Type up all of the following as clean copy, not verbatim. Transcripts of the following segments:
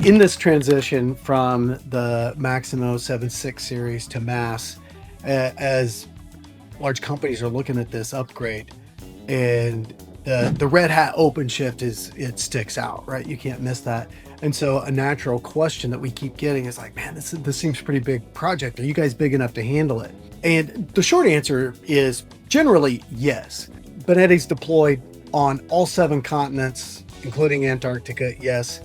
In this transition from the Maximo 7.6 series to Mass, as large companies are looking at this upgrade, and the Red Hat OpenShift it sticks out, right? You can't miss that. And so a natural question that we keep getting is like, man, this seems pretty big project. Are you guys big enough to handle it? And the short answer is generally yes. Banetti's deployed on all 7 continents, including Antarctica, yes.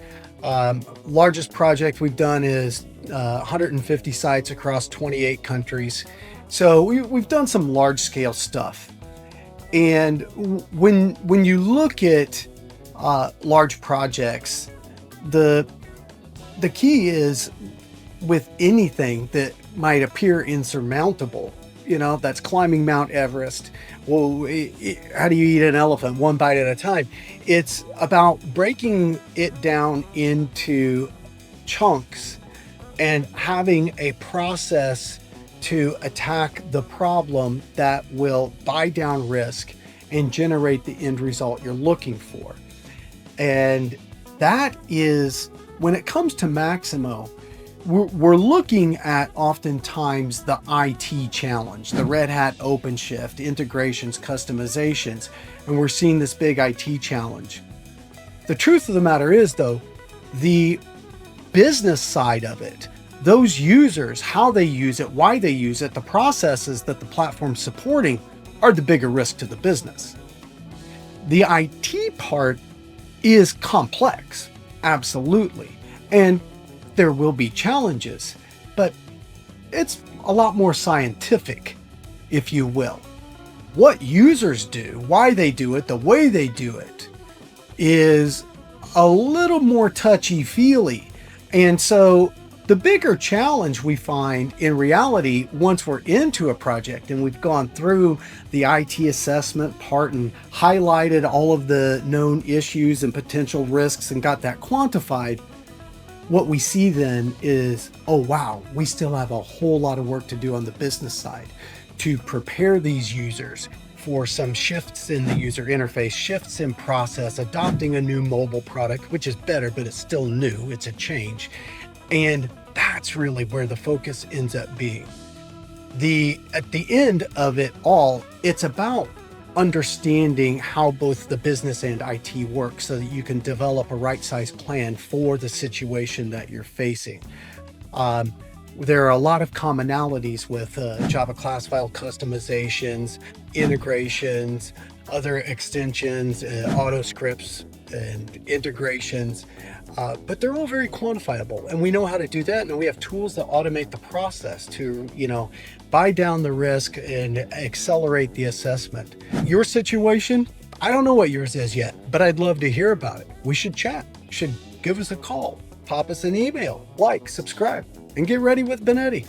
Largest project we've done is 150 sites across 28 countries. So we've done some large scale stuff. And when you look at large projects, the key is with anything that might appear insurmountable, that's climbing Mount Everest. Well, how do you eat an elephant? One bite at a time. It's about breaking it down into chunks and having a process to attack the problem that will buy down risk and generate the end result you're looking for. And that is, when it comes to Maximo, we're looking at oftentimes the IT challenge, the Red Hat OpenShift, integrations, customizations, and we're seeing this big IT challenge. The truth of the matter is, though, the business side of it, those users, how they use it, why they use it, the processes that the platform's supporting are the bigger risk to the business. The IT part is complex, absolutely. And there will be challenges, but it's a lot more scientific, if you will. What users do, why they do it, the way they do it is a little more touchy-feely. And so the bigger challenge we find in reality, once we're into a project and we've gone through the IT assessment part and highlighted all of the known issues and potential risks and got that quantified, what we see then is, oh wow, we still have a whole lot of work to do on the business side to prepare these users for some shifts in the user interface, shifts in process, adopting a new mobile product, which is better, but it's still new, it's a change. And that's really where the focus ends up being. At the end of it all, it's about understanding how both the business and IT work so that you can develop a right-sized plan for the situation that you're facing. There are a lot of commonalities with Java class file customizations, integrations, other extensions, auto scripts, and integrations, but they're all very quantifiable, and we know how to do that, and we have tools that automate the process to, buy down the risk and accelerate the assessment. Your situation, I don't know what yours is yet, but I'd love to hear about it. We should chat. You should give us a call, pop us an email, like, subscribe, and get ready with Banetti.